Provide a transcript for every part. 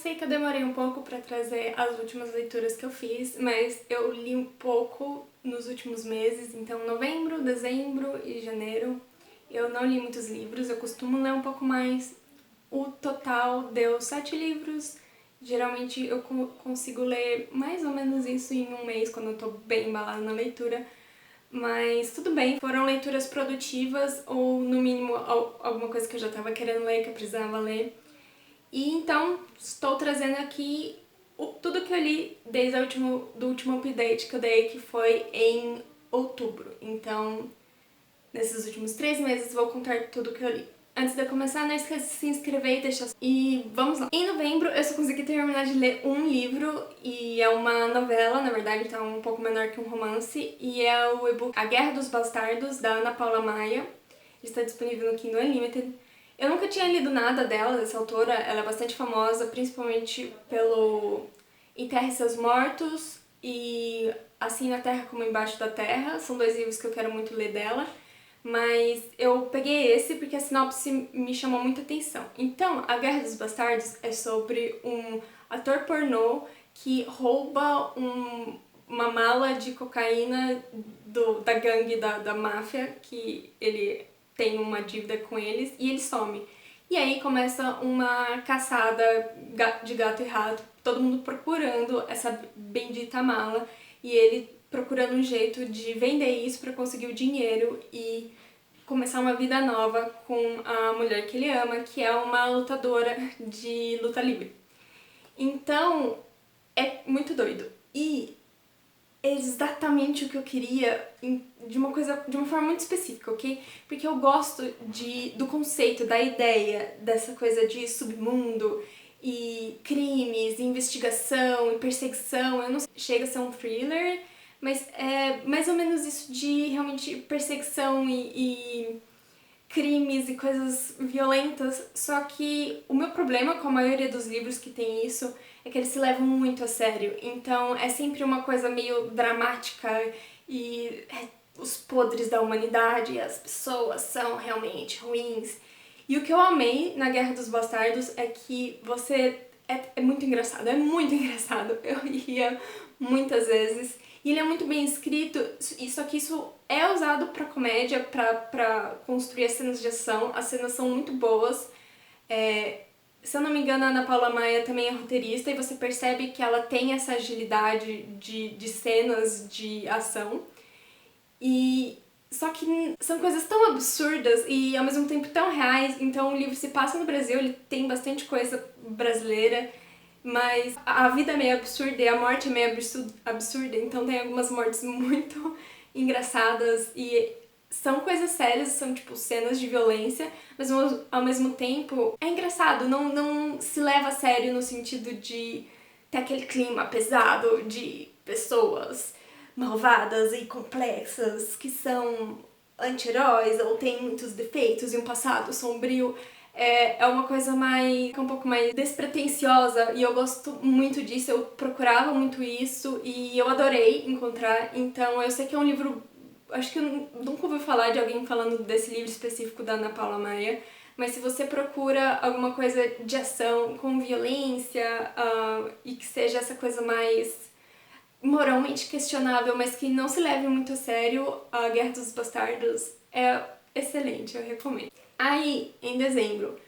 sei que eu demorei um pouco pra trazer as últimas leituras que eu fiz, mas eu li um pouco nos últimos meses, então novembro, dezembro e janeiro eu não li muitos livros, eu costumo ler um pouco mais. O total deu 7 livros, geralmente eu consigo ler mais ou menos isso em um mês, quando eu tô bem embalada na leitura, mas tudo bem, foram leituras produtivas ou no mínimo alguma coisa que eu já tava querendo ler, que eu precisava ler. E então estou trazendo aqui tudo que eu li desde do último update que eu dei, que foi em outubro. Então, nesses últimos 3 meses, vou contar tudo que eu li. Antes de eu começar, não esqueça de se inscrever e deixar... E vamos lá! Em novembro, eu só consegui terminar de ler um livro, e é uma novela, na verdade, então um pouco menor que um romance, e é o e-book A Guerra dos Bastardos, da Ana Paula Maia. Ele está disponível no Kindle Unlimited. Eu nunca tinha lido nada dela, dessa autora, ela é bastante famosa, principalmente pelo Enterre Seus Mortos e Assim na Terra como Embaixo da Terra, são 2 livros que eu quero muito ler dela, mas eu peguei esse porque a sinopse me chamou muita atenção. Então, A Guerra dos Bastardos é sobre um ator pornô que rouba uma mala de cocaína da gangue da máfia, que ele tem uma dívida com eles, e ele some. E aí começa uma caçada de gato e rato, todo mundo procurando essa bendita mala, e ele procurando um jeito de vender isso para conseguir o dinheiro e começar uma vida nova com a mulher que ele ama, que é uma lutadora de luta livre. Então, é muito doido. E é exatamente o que eu queria de uma forma muito específica, ok? Porque eu gosto do conceito, da ideia dessa coisa de submundo e crimes, e investigação e perseguição. Eu não sei, chega a ser um thriller, mas é mais ou menos isso de realmente perseguição e crimes e coisas violentas, só que o meu problema com a maioria dos livros que tem isso é que eles se levam muito a sério, então é sempre uma coisa meio dramática e os podres da humanidade, as pessoas são realmente ruins. E o que eu amei na Guerra dos Bastardos é que você... é muito engraçado, é muito engraçado, eu ria muitas vezes. E ele é muito bem escrito, só que isso é usado pra comédia, pra construir as cenas de ação. As cenas são muito boas. Se eu não me engano, a Ana Paula Maia também é roteirista, e você percebe que ela tem essa agilidade de cenas de ação. Só que são coisas tão absurdas e ao mesmo tempo tão reais, então o livro se passa no Brasil, ele tem bastante coisa brasileira, mas a vida é meio absurda e a morte é meio absurda, então tem algumas mortes muito engraçadas e são coisas sérias, são tipo cenas de violência, mas ao mesmo tempo é engraçado, não se leva a sério no sentido de ter aquele clima pesado de pessoas malvadas e complexas que são anti-heróis ou têm muitos defeitos e um passado sombrio. É uma coisa um pouco mais despretensiosa, e eu gosto muito disso, eu procurava muito isso e eu adorei encontrar. Então eu sei que é um livro, acho que eu nunca ouvi falar de alguém falando desse livro específico da Ana Paula Maia, mas se você procura alguma coisa de ação com violência e que seja essa coisa mais moralmente questionável, mas que não se leve muito a sério, A Guerra dos Bastardos é excelente, eu recomendo. Aí, em dezembro,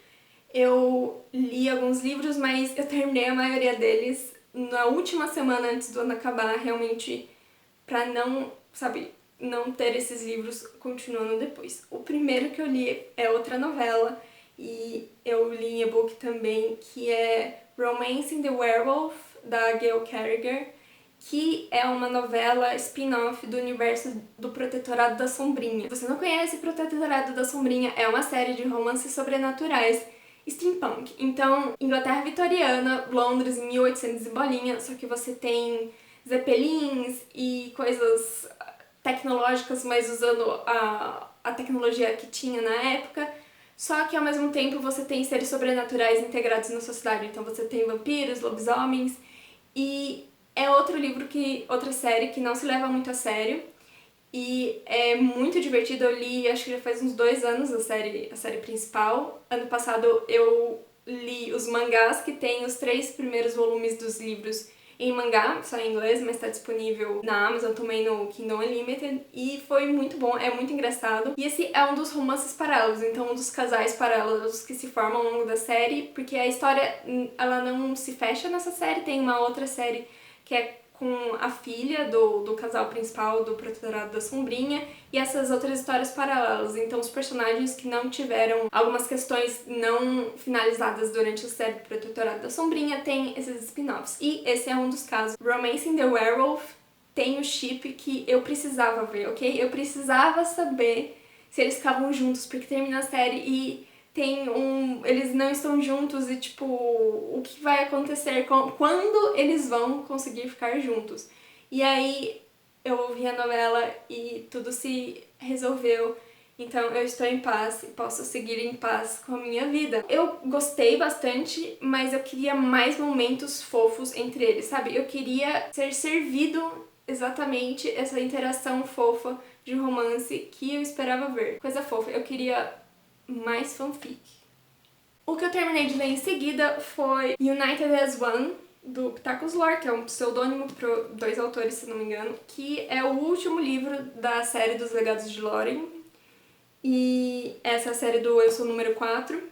eu li alguns livros, mas eu terminei a maioria deles na última semana antes do ano acabar, realmente pra não, sabe, não ter esses livros continuando depois. O primeiro que eu li é outra novela, e eu li em e-book também, que é Romancing the Werewolf, da Gail Carriger, que é uma novela spin-off do universo do Protetorado da Sombrinha. Se você não conhece, Protetorado da Sombrinha é uma série de romances sobrenaturais steampunk. Então, Inglaterra vitoriana, Londres em 1800 e bolinha, só que você tem zeppelins e coisas tecnológicas, mas usando a tecnologia que tinha na época. Só que ao mesmo tempo você tem seres sobrenaturais integrados na sociedade. Então você tem vampiros, lobisomens, e é outra série que não se leva muito a sério e é muito divertido. Eu li, acho que já faz uns 2 anos a série principal. Ano passado eu li os mangás, que tem os 3 primeiros volumes dos livros em mangá, só em inglês, mas tá disponível na Amazon, também no Kindle Unlimited, e foi muito bom, é muito engraçado. E esse é um dos romances paralelos, então um dos casais paralelos que se formam ao longo da série, porque a história, ela não se fecha nessa série, tem uma outra série que é com a filha do casal principal do Protetorado da Sombrinha e essas outras histórias paralelas. Então os personagens que não tiveram algumas questões não finalizadas durante a série do Protetorado da Sombrinha têm esses spin-offs. E esse é um dos casos. Romancing the Werewolf tem o chip que eu precisava ver, ok? Eu precisava saber se eles ficavam juntos, porque termina a série e eles não estão juntos e, tipo, o que vai acontecer, quando eles vão conseguir ficar juntos. E aí eu ouvi a novela e tudo se resolveu, então eu estou em paz e posso seguir em paz com a minha vida. Eu gostei bastante, mas eu queria mais momentos fofos entre eles, sabe? Eu queria ser servido exatamente essa interação fofa de romance que eu esperava ver. Coisa fofa, eu queria mais fanfic. O que eu terminei de ler em seguida foi United as One, do Ptacos Lore, que é um pseudônimo para 2 autores, se não me engano, que é o último livro da série dos Legados de Lórien. E essa é a série do Eu Sou Número 4.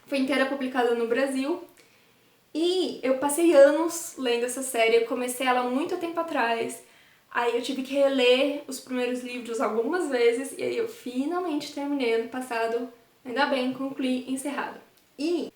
Foi inteira publicada no Brasil. E eu passei anos lendo essa série, eu comecei ela muito tempo atrás. Aí eu tive que reler os primeiros livros algumas vezes, e aí eu finalmente terminei ano passado. Ainda bem, concluí encerrado. E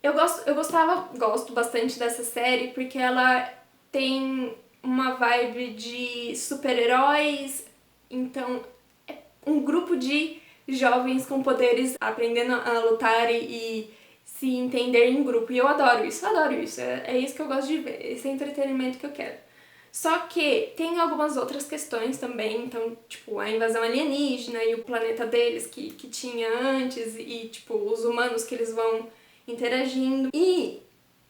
gosto bastante dessa série porque ela tem uma vibe de super-heróis, então é um grupo de jovens com poderes aprendendo a lutar e se entender em grupo. E eu adoro isso, é isso que eu gosto de ver, esse entretenimento que eu quero. Só que tem algumas outras questões também, então, tipo, a invasão alienígena e o planeta deles que tinha antes e, tipo, os humanos que eles vão interagindo. E,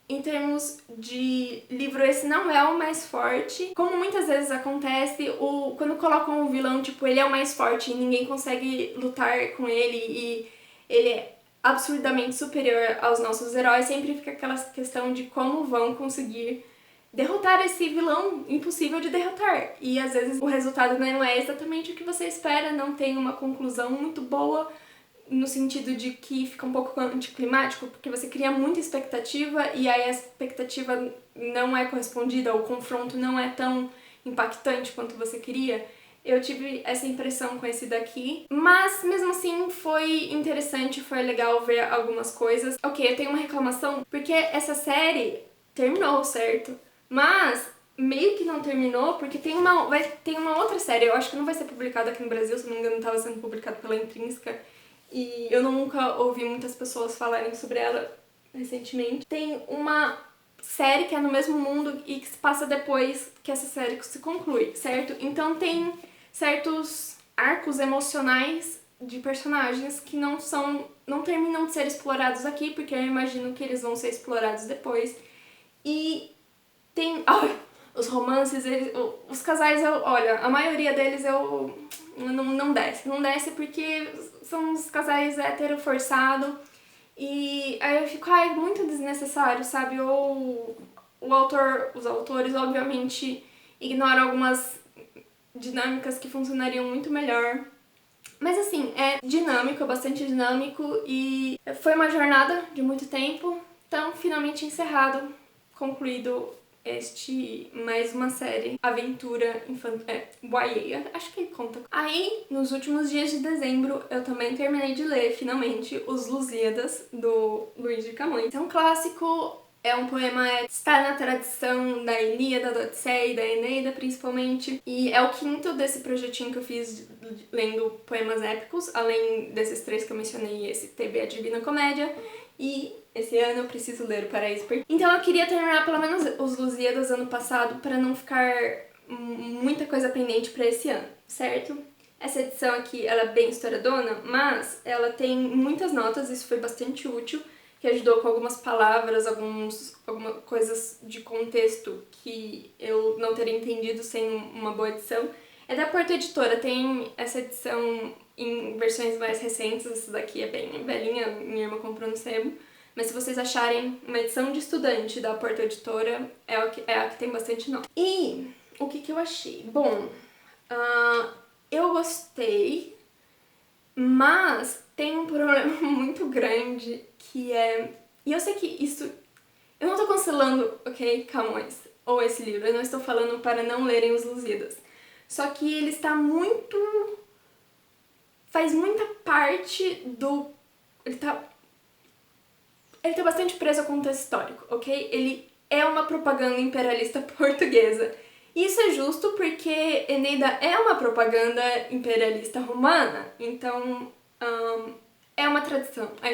em termos de livro, esse não é o mais forte. Como muitas vezes acontece, quando colocam um vilão, tipo, ele é o mais forte e ninguém consegue lutar com ele e ele é absurdamente superior aos nossos heróis, sempre fica aquela questão de como vão conseguir derrotar esse vilão impossível de derrotar. E às vezes o resultado não é exatamente o que você espera, não tem uma conclusão muito boa, no sentido de que fica um pouco anticlimático, porque você cria muita expectativa e aí a expectativa não é correspondida, o confronto não é tão impactante quanto você queria. Eu tive essa impressão com esse daqui, mas mesmo assim foi interessante, foi legal ver algumas coisas. Ok, eu tenho uma reclamação, porque essa série terminou, certo? Mas meio que não terminou, porque tem uma outra série, eu acho que não vai ser publicada aqui no Brasil, se não me engano estava sendo publicada pela Intrínseca, e eu nunca ouvi muitas pessoas falarem sobre ela recentemente. Tem uma série que é no mesmo mundo e que se passa depois que essa série se conclui, certo? Então tem certos arcos emocionais de personagens que não terminam de ser explorados aqui, porque eu imagino que eles vão ser explorados depois. E tem... os romances, os casais, olha, a maioria deles não desce porque são uns casais hétero forçado e aí eu fico, muito desnecessário, sabe? Ou os autores obviamente ignoram algumas dinâmicas que funcionariam muito melhor. Mas assim, é dinâmico, é bastante dinâmico e foi uma jornada de muito tempo, então finalmente encerrado, concluído mais uma série, aventura infantil, YA, acho que conta. Aí, nos últimos dias de dezembro, eu também terminei de ler, finalmente, Os Lusíadas, do Luís de Camões. É um clássico, é um poema, está na tradição da Ilíada, da Odisseia e da Eneida, principalmente, e é o 5º desse projetinho que eu fiz lendo poemas épicos, além desses 3 que eu mencionei, esse teve a Divina Comédia, e esse ano eu preciso ler O Paraíso Perdido. Então eu queria terminar pelo menos Os Lusíadas ano passado para não ficar muita coisa pendente para esse ano, certo? Essa edição aqui, ela é bem estouradona, mas ela tem muitas notas, isso foi bastante útil, que ajudou com algumas palavras, algumas coisas de contexto que eu não teria entendido sem uma boa edição. É da Porta Editora, tem essa edição em versões mais recentes, essa daqui é bem velhinha, minha irmã comprou no sebo, mas se vocês acharem uma edição de estudante da Porta Editora, é a que tem bastante nome. E o que eu achei? Bom, eu gostei, mas tem um problema muito grande que é... E eu sei que isso... Eu não tô cancelando, ok, Camões, ou esse livro, eu não estou falando para não lerem Os Lusíadas. Só que ele está muito... faz muita parte do... Ele tá bastante preso ao contexto histórico, ok? Ele é uma propaganda imperialista portuguesa. E isso é justo porque Eneida é uma propaganda imperialista romana, então é uma tradição a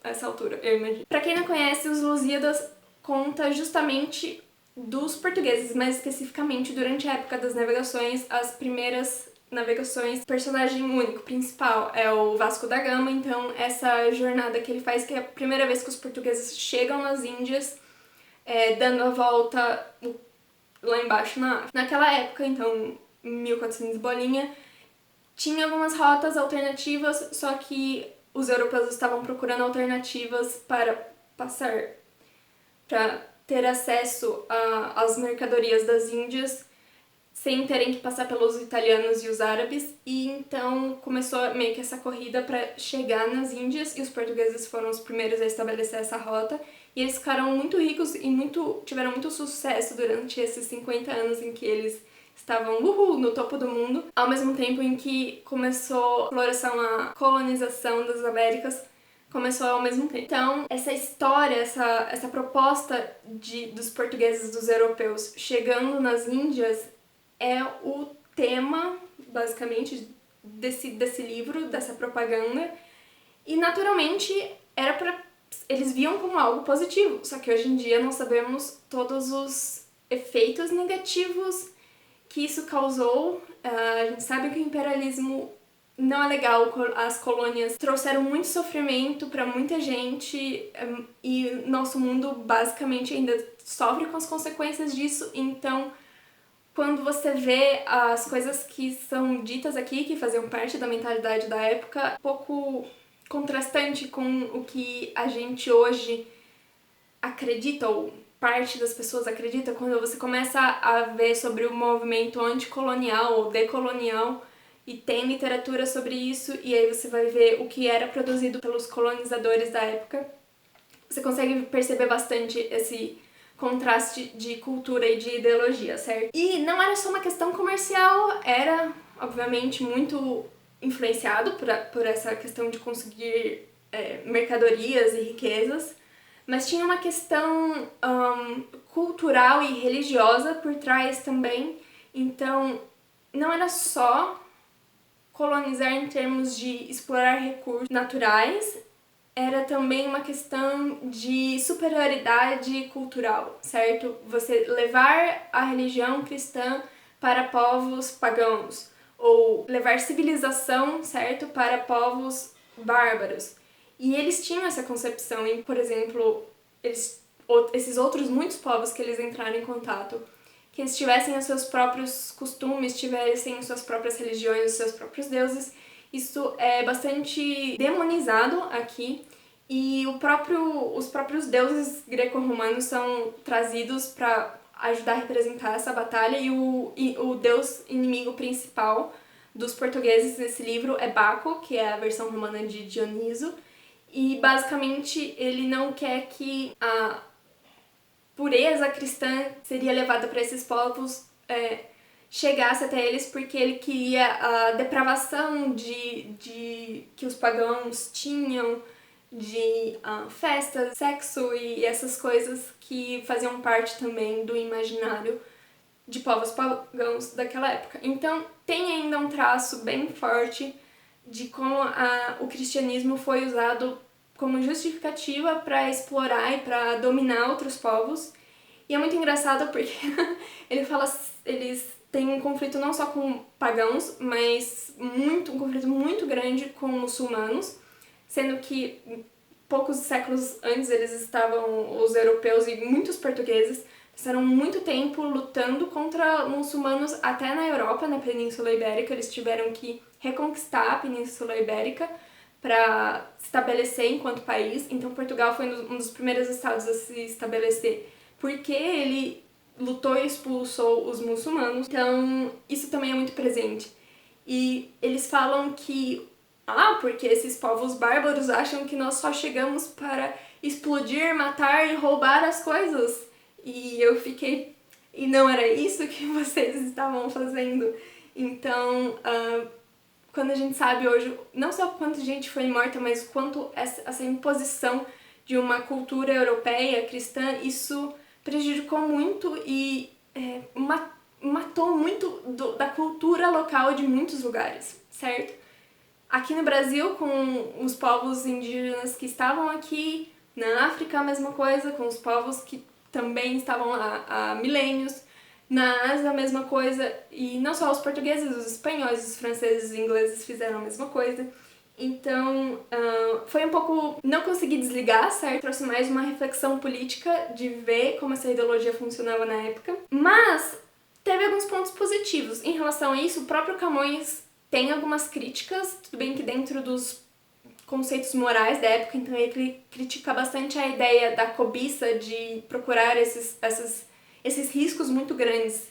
essa altura, eu imagino. Pra quem não conhece, Os Lusíadas conta justamente dos portugueses, mais especificamente durante a época das navegações, as primeiras navegações, personagem único, principal, é o Vasco da Gama, então essa jornada que ele faz, que é a primeira vez que os portugueses chegam nas Índias, dando a volta lá embaixo na África. Naquela época, então, 1400 bolinha, tinha algumas rotas alternativas, só que os europeus estavam procurando alternativas para passar, para ter acesso às mercadorias das Índias sem terem que passar pelos italianos e os árabes, e então começou meio que essa corrida para chegar nas Índias, e os portugueses foram os primeiros a estabelecer essa rota, e eles ficaram muito ricos e tiveram muito sucesso durante esses 50 anos em que eles estavam no topo do mundo, ao mesmo tempo em que começou a exploração, a colonização das Américas, começou ao mesmo tempo. Então, essa história, essa proposta dos portugueses, dos europeus, chegando nas Índias, é o tema, basicamente, desse livro, dessa propaganda. E, naturalmente, eles viam como algo positivo. Só que hoje em dia nós sabemos todos os efeitos negativos que isso causou. A gente sabe que o imperialismo não é legal, as colônias trouxeram muito sofrimento para muita gente e nosso mundo basicamente ainda sofre com as consequências disso. Então, quando você vê as coisas que são ditas aqui, que faziam parte da mentalidade da época, um pouco contrastante com o que a gente hoje acredita, ou parte das pessoas acredita, quando você começa a ver sobre o movimento anticolonial ou decolonial, e tem literatura sobre isso, e aí você vai ver o que era produzido pelos colonizadores da época. Você consegue perceber bastante esse contraste de cultura e de ideologia, certo? E não era só uma questão comercial, era, obviamente, muito influenciado por essa questão de conseguir mercadorias e riquezas, mas tinha uma questão cultural e religiosa por trás também. Então, não era só colonizar em termos de explorar recursos naturais, era também uma questão de superioridade cultural, certo? Você levar a religião cristã para povos pagãos, ou levar civilização, certo, para povos bárbaros. E eles tinham essa concepção, e, por exemplo, esses outros muitos povos que eles entraram em contato, que eles tivessem os seus próprios costumes, tivessem as suas próprias religiões, os seus próprios deuses. Isso é bastante demonizado aqui, e os próprios deuses greco-romanos são trazidos para ajudar a representar essa batalha, e o deus inimigo principal dos portugueses nesse livro é Baco, que é a versão romana de Dioniso, e basicamente ele não quer que a pureza cristã seria levada para esses povos chegasse até eles, porque ele queria a depravação que os pagãos tinham, de festas, sexo e essas coisas que faziam parte também do imaginário de povos pagãos daquela época. Então tem ainda um traço bem forte de como o cristianismo foi usado como justificativa para explorar e para dominar outros povos. E é muito engraçado porque eles têm um conflito não só com pagãos, mas um conflito muito grande com muçulmanos, sendo que poucos séculos antes os europeus e muitos portugueses passaram muito tempo lutando contra muçulmanos até na Europa, na Península Ibérica. Eles tiveram que reconquistar a Península Ibérica para se estabelecer enquanto país. Então Portugal foi um dos primeiros estados a se estabelecer porque ele lutou e expulsou os muçulmanos. Então isso também é muito presente. E eles falam que porque esses povos bárbaros acham que nós só chegamos para explodir, matar e roubar as coisas. E eu fiquei, e não era isso que vocês estavam fazendo. Então, quando a gente sabe hoje, não só quanta gente foi morta, mas quanto essa imposição de uma cultura europeia, cristã, isso prejudicou muito e matou muito da cultura local de muitos lugares, certo? Aqui no Brasil, com os povos indígenas que estavam aqui, na África a mesma coisa, com os povos que também estavam lá há milênios, na Ásia a mesma coisa, e não só os portugueses, os espanhóis, os franceses, os ingleses fizeram a mesma coisa. Então, foi um pouco... não consegui desligar, certo? Trouxe mais uma reflexão política de ver como essa ideologia funcionava na época. Mas teve alguns pontos positivos. Em relação a isso, o próprio Camões tem algumas críticas, tudo bem que dentro dos conceitos morais da época, então ele critica bastante a ideia da cobiça, de procurar esses riscos muito grandes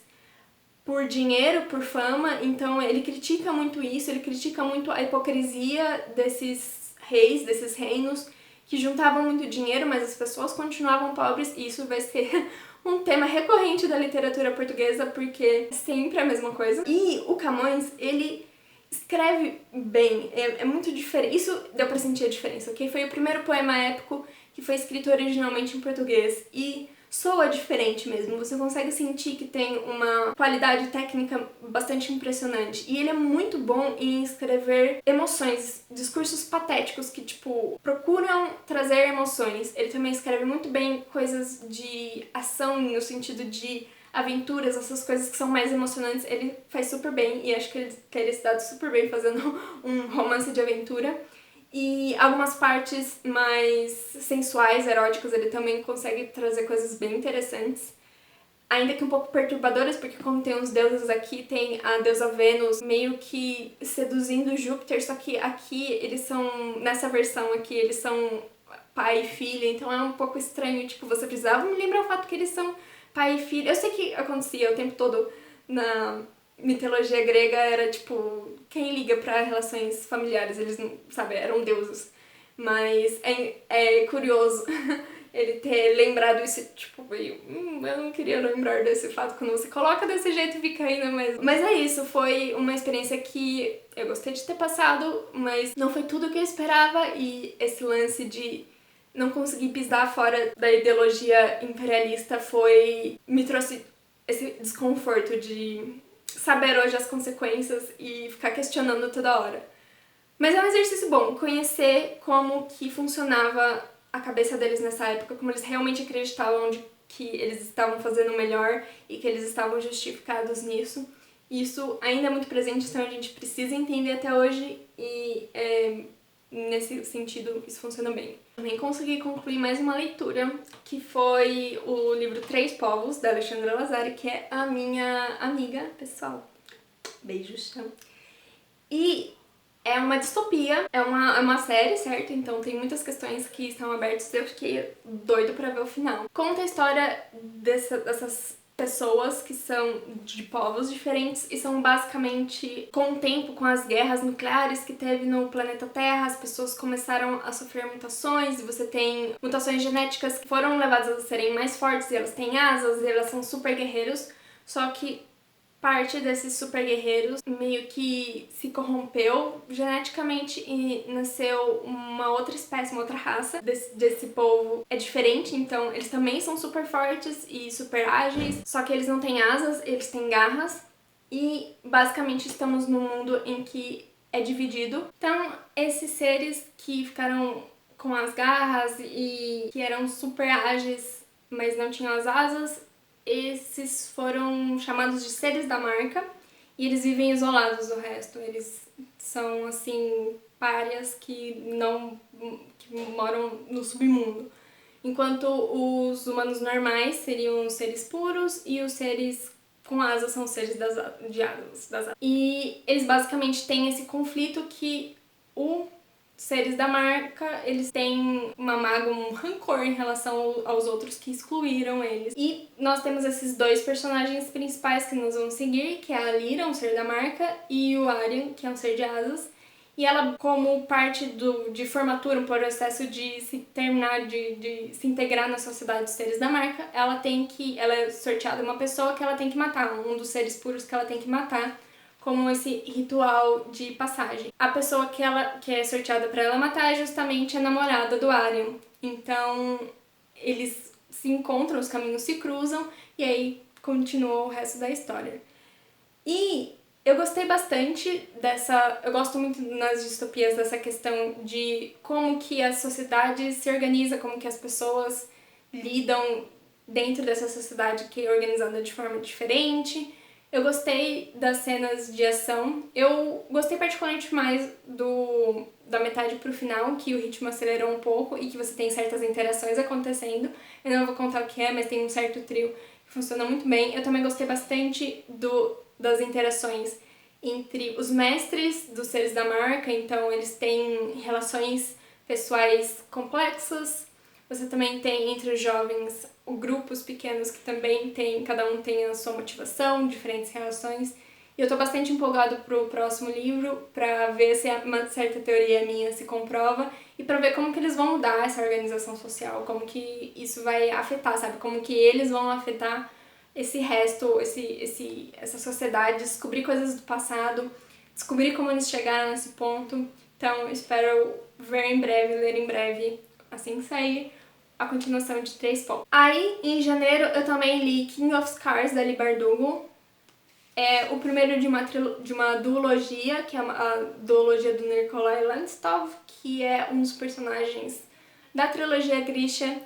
por dinheiro, por fama. Então ele critica muito isso, ele critica muito a hipocrisia desses reis, desses reinos que juntavam muito dinheiro, mas as pessoas continuavam pobres, e isso vai ser um tema recorrente da literatura portuguesa, porque é sempre a mesma coisa. E o Camões, ele escreve bem, é muito diferente, isso deu pra sentir a diferença, ok? Foi o primeiro poema épico que foi escrito originalmente em português, e soa diferente mesmo, você consegue sentir que tem uma qualidade técnica bastante impressionante. E ele é muito bom em escrever emoções, discursos patéticos que, tipo, procuram trazer emoções. Ele também escreve muito bem coisas de ação, no sentido de aventuras, essas coisas que são mais emocionantes, ele faz super bem, e acho que ele teria se dado super bem fazendo um romance de aventura. E algumas partes mais sensuais, eróticas, ele também consegue trazer coisas bem interessantes. Ainda que um pouco perturbadoras, porque como tem uns deuses aqui, tem a deusa Vênus meio que seduzindo Júpiter, só que aqui eles são, nessa versão aqui, eles são pai e filha, então é um pouco estranho, tipo, você precisava me lembrar o fato que eles são pai e filha. Eu sei que acontecia o tempo todo na mitologia grega, era tipo, quem liga pra relações familiares, eles não, sabe, eram deuses. Mas é curioso ele ter lembrado isso, tipo, eu não queria lembrar desse fato. Quando você coloca desse jeito fica ainda mais... Mas é isso, foi uma experiência que eu gostei de ter passado, mas não foi tudo o que eu esperava, e esse lance de não conseguir pisar fora da ideologia imperialista me trouxe esse desconforto de saber hoje as consequências e ficar questionando toda hora. Mas é um exercício bom, conhecer como que funcionava a cabeça deles nessa época, como eles realmente acreditavam que eles estavam fazendo o melhor e que eles estavam justificados nisso. Isso ainda é muito presente, então a gente precisa entender até hoje, e nesse sentido isso funciona bem. Também consegui concluir mais uma leitura, que foi o livro Três Povos, da Alexandra Lazari, que é a minha amiga pessoal. Beijos. E é uma distopia, é uma série, certo? Então tem muitas questões que estão abertas e eu fiquei doido pra ver o final. Conta a história dessas pessoas que são de povos diferentes e são basicamente, com o tempo, com as guerras nucleares que teve no planeta Terra, as pessoas começaram a sofrer mutações, e você tem mutações genéticas que foram levadas a serem mais fortes, e elas têm asas, e elas são super guerreiros, só que parte desses super guerreiros meio que se corrompeu geneticamente e nasceu uma outra espécie, uma outra raça desse povo. É diferente, então eles também são super fortes e super ágeis, só que eles não têm asas, eles têm garras, e basicamente estamos num mundo em que é dividido. Então esses seres que ficaram com as garras e que eram super ágeis, mas não tinham as asas, esses foram chamados de seres da marca, e eles vivem isolados do resto. Eles são, assim, párias que moram no submundo. Enquanto os humanos normais seriam os seres puros, e os seres com asas são os seres de asas. E eles basicamente têm esse conflito que o seres da marca, eles têm uma mágoa, um rancor em relação aos outros que excluíram eles. E nós temos esses dois personagens principais que nos vão seguir, que é a Lyra, um ser da marca, e o Arian, que é um ser de asas. E ela, como parte de formatura, um processo de se terminar, de se integrar na sociedade dos seres da marca, ela é sorteada uma pessoa que ela tem que matar, um dos seres puros que ela tem que matar, como esse ritual de passagem. A pessoa que é sorteada para ela matar é justamente a namorada do Arian. Então, eles se encontram, os caminhos se cruzam, e aí continua o resto da história. E eu gostei bastante eu gosto muito nas distopias dessa questão de como que a sociedade se organiza, como que as pessoas lidam dentro dessa sociedade que é organizada de forma diferente. Eu gostei das cenas de ação. Eu gostei particularmente mais da metade pro final, que o ritmo acelerou um pouco e que você tem certas interações acontecendo. Eu não vou contar o que é, mas tem um certo trio que funciona muito bem. Eu também gostei bastante das interações entre os mestres dos seres da marca, então eles têm relações pessoais complexas. Você também tem entre os jovens grupos pequenos que também cada um tem a sua motivação, diferentes relações. E eu tô bastante empolgado pro próximo livro pra ver se uma certa teoria minha se comprova e pra ver como que eles vão mudar essa organização social, como que isso vai afetar, sabe? Como que eles vão afetar esse resto, essa sociedade, descobrir coisas do passado, descobrir como eles chegaram nesse ponto. Então, espero ver em breve, ler em breve, assim que sair, a continuação de 3 pontos. Aí, em janeiro, eu também li King of Scars, da Leigh Bardugo. É o primeiro de uma duologia, que é a duologia do Nikolai Landstov, que é um dos personagens da trilogia Grisha.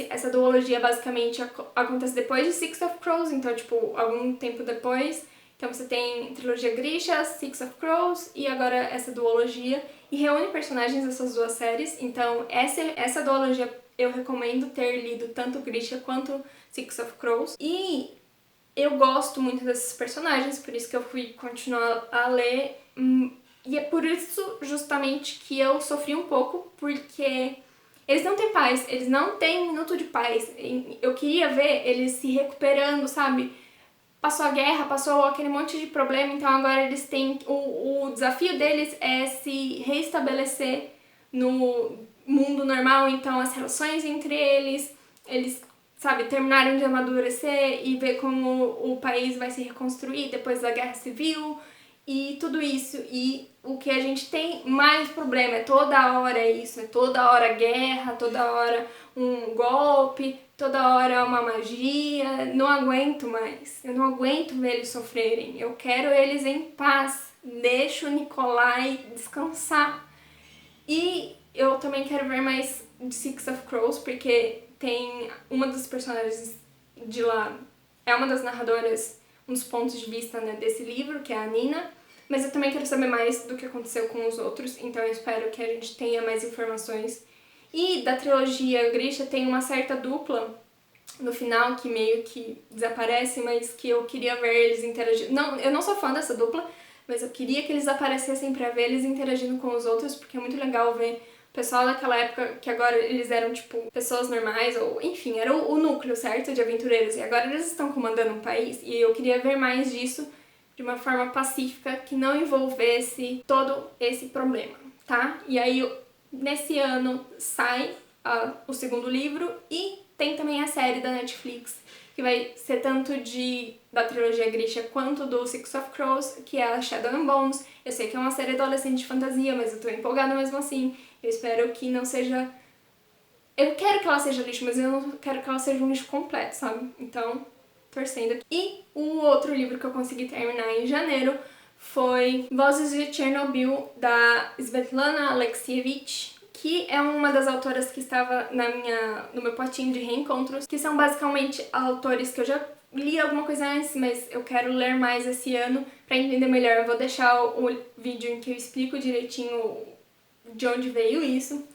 Essa duologia basicamente acontece depois de Six of Crows, então, tipo, algum tempo depois. Então você tem trilogia Grisha, Six of Crows e agora essa duologia. E reúne personagens dessas duas séries, então essa duologia eu recomendo ter lido tanto Grisha quanto Six of Crows. E eu gosto muito desses personagens, por isso que eu fui continuar a ler. E é por isso, justamente, que eu sofri um pouco, porque eles não têm paz, eles não têm minuto de paz. Eu queria ver eles se recuperando, sabe? Passou a guerra, passou aquele monte de problema, então agora eles têm... O desafio deles é se reestabelecer no mundo normal, então as relações entre eles, sabe, terminaram de amadurecer e ver como o país vai se reconstruir depois da guerra civil e tudo isso. E o que a gente tem mais problema é toda hora isso, é toda hora guerra, toda hora um golpe, toda hora uma magia. Não aguento mais, eu não aguento ver eles sofrerem, eu quero eles em paz, deixa o Nikolai descansar. E eu também quero ver mais de Six of Crows, porque tem uma das personagens de lá, é uma das narradoras, um dos pontos de vista, né, desse livro, que é a Nina, mas eu também quero saber mais do que aconteceu com os outros, então eu espero que a gente tenha mais informações. E da trilogia Grisha tem uma certa dupla no final que meio que desaparece, mas que eu queria ver eles interagindo. Não, eu não sou fã dessa dupla, mas eu queria que eles aparecessem pra ver eles interagindo com os outros, porque é muito legal ver o pessoal daquela época, que agora eles eram, tipo, pessoas normais, ou enfim, era o núcleo, certo, de aventureiros, e agora eles estão comandando um país, e eu queria ver mais disso de uma forma pacífica, que não envolvesse todo esse problema, tá? E aí, nesse ano, sai o segundo livro, e tem também a série da Netflix, que vai ser tanto da trilogia Grisha quanto do Six of Crows, que é a Shadow and Bones. Eu sei que é uma série adolescente de fantasia, mas eu tô empolgada mesmo assim. Eu espero que não seja... Eu quero que ela seja lixo, mas eu não quero que ela seja um lixo completo, sabe? Então, torcendo. E o outro livro que eu consegui terminar em janeiro foi Vozes de Chernobyl, da Svetlana Alexievich, que é uma das autoras que estava no meu potinho de reencontros, que são basicamente autores que eu já li alguma coisa antes, mas eu quero ler mais esse ano pra entender melhor. Eu vou deixar o vídeo em que eu explico direitinho de onde veio isso.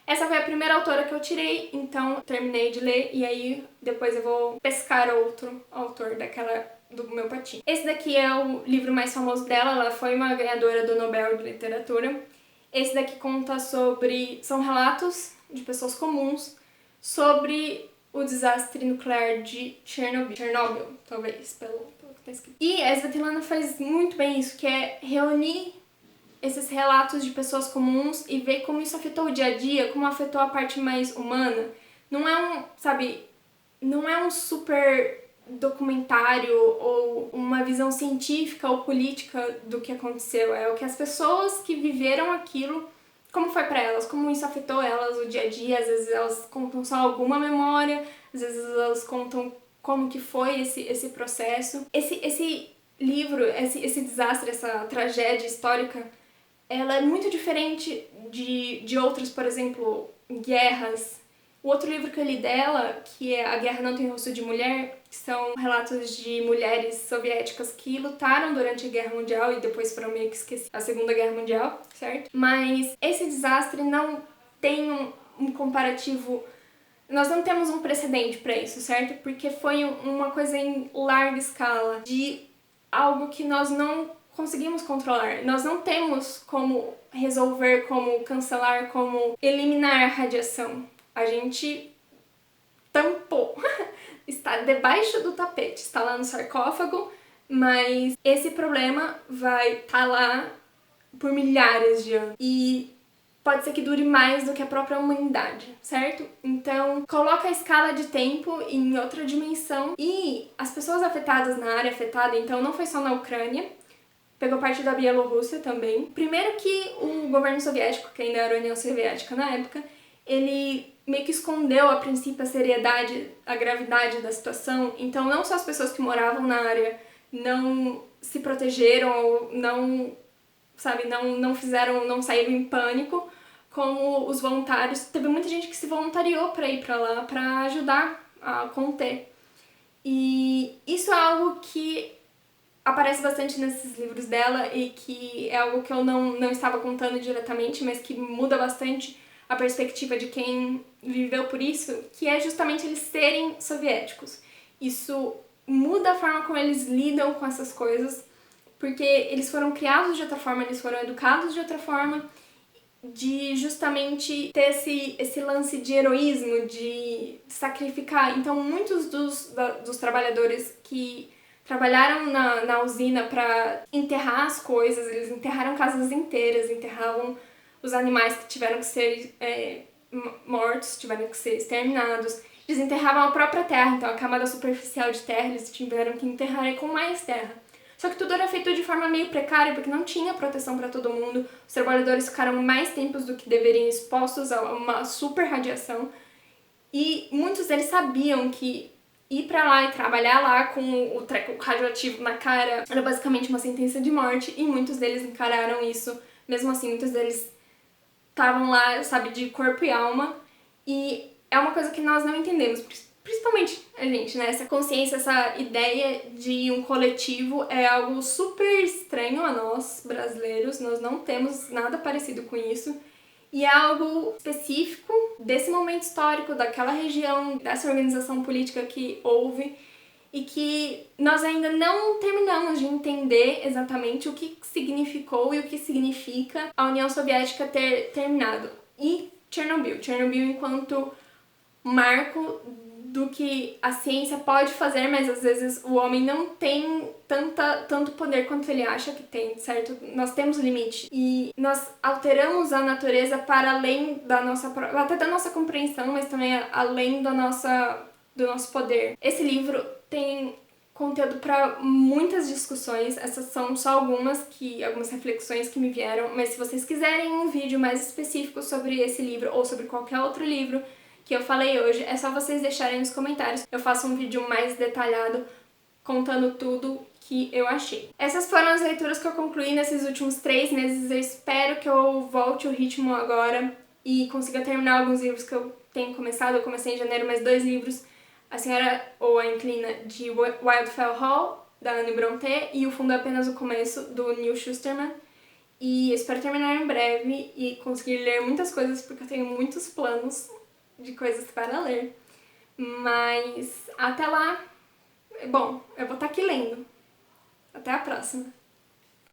Essa foi a primeira autora que eu tirei, então terminei de ler e aí depois eu vou pescar outro autor do meu potinho. Esse daqui é o livro mais famoso dela, ela foi uma ganhadora do Nobel de Literatura. Esse daqui conta sobre... são relatos de pessoas comuns sobre o desastre nuclear de Chernobyl, talvez, pelo que tá escrito. E a Svetlana faz muito bem isso, que é reunir esses relatos de pessoas comuns e ver como isso afetou o dia a dia, como afetou a parte mais humana. Não é não é um super documentário ou uma visão científica ou política do que aconteceu, é o que as pessoas que viveram aquilo, como foi pra elas, como isso afetou elas o dia a dia. Às vezes elas contam só alguma memória, às vezes elas contam como que foi esse processo. Esse livro, esse desastre, essa tragédia histórica, ela é muito diferente de outras, por exemplo, guerras. O outro livro que eu li dela, que é A Guerra Não Tem Rosto de Mulher, que são relatos de mulheres soviéticas que lutaram durante a Guerra Mundial e depois foram meio que esquecidas, a Segunda Guerra Mundial, certo? Mas esse desastre não tem um comparativo, nós não temos um precedente para isso, certo? Porque foi uma coisa em larga escala, de algo que nós não conseguimos controlar. Nós não temos como resolver, como cancelar, como eliminar a radiação. A gente tampou. Está debaixo do tapete, está lá no sarcófago, mas esse problema vai estar lá por milhares de anos. E pode ser que dure mais do que a própria humanidade, certo? Então, coloca a escala de tempo em outra dimensão. E as pessoas afetadas na área afetada, então não foi só na Ucrânia, pegou parte da Bielorrússia também. Primeiro que o governo soviético, que ainda era a União Soviética na época, ele meio que escondeu a princípio a seriedade, a gravidade da situação. Então não só as pessoas que moravam na área não se protegeram ou não saíram em pânico, como os voluntários. Teve muita gente que se voluntariou para ir para lá para ajudar a conter. E isso é algo que aparece bastante nesses livros dela e que é algo que eu não estava contando diretamente, mas que muda bastante a perspectiva de quem viveu por isso, que é justamente eles serem soviéticos. Isso muda a forma como eles lidam com essas coisas, porque eles foram criados de outra forma, eles foram educados de outra forma, de justamente ter esse lance de heroísmo, de sacrificar. Então muitos dos trabalhadores que trabalharam na usina para enterrar as coisas, eles enterraram casas inteiras, enterravam os animais que tiveram que ser mortos, tiveram que ser exterminados. Eles enterravam a própria terra, então a camada superficial de terra eles tiveram que enterrar com mais terra. Só que tudo era feito de forma meio precária, porque não tinha proteção para todo mundo. Os trabalhadores ficaram mais tempos do que deveriam expostos a uma super radiação. E muitos deles sabiam que ir pra lá e trabalhar lá com o treco radioativo na cara era basicamente uma sentença de morte, e muitos deles encararam isso. Mesmo assim, muitos deles estavam lá, sabe, de corpo e alma, e é uma coisa que nós não entendemos, principalmente a gente, né? Essa consciência, essa ideia de um coletivo é algo super estranho a nós, brasileiros. Nós não temos nada parecido com isso. E é algo específico desse momento histórico, daquela região, dessa organização política que houve, e que nós ainda não terminamos de entender exatamente o que significou e o que significa a União Soviética ter terminado. E Chernobyl enquanto marco do que a ciência pode fazer, mas às vezes o homem não tem tanto poder quanto ele acha que tem, certo? Nós temos limite e nós alteramos a natureza para além da nossa, até da nossa compreensão, mas também além do nosso poder. Esse livro tem conteúdo para muitas discussões, essas são só algumas reflexões que me vieram, mas se vocês quiserem um vídeo mais específico sobre esse livro ou sobre qualquer outro livro que eu falei hoje, é só vocês deixarem nos comentários. Eu faço um vídeo mais detalhado contando tudo que eu achei. Essas foram as leituras que eu concluí nesses últimos 3 meses. Eu espero que eu volte o ritmo agora e consiga terminar alguns livros que eu tenho começado. Eu comecei em janeiro mais 2 livros, A Senhora ou a Inquilina, de Wildfell Hall, da Anne Brontë, e O Fundo é Apenas o Começo, do Neil Shusterman. E eu espero terminar em breve e conseguir ler muitas coisas, porque eu tenho muitos planos de coisas para ler. Mas até lá, bom, eu vou estar aqui lendo. Até a próxima!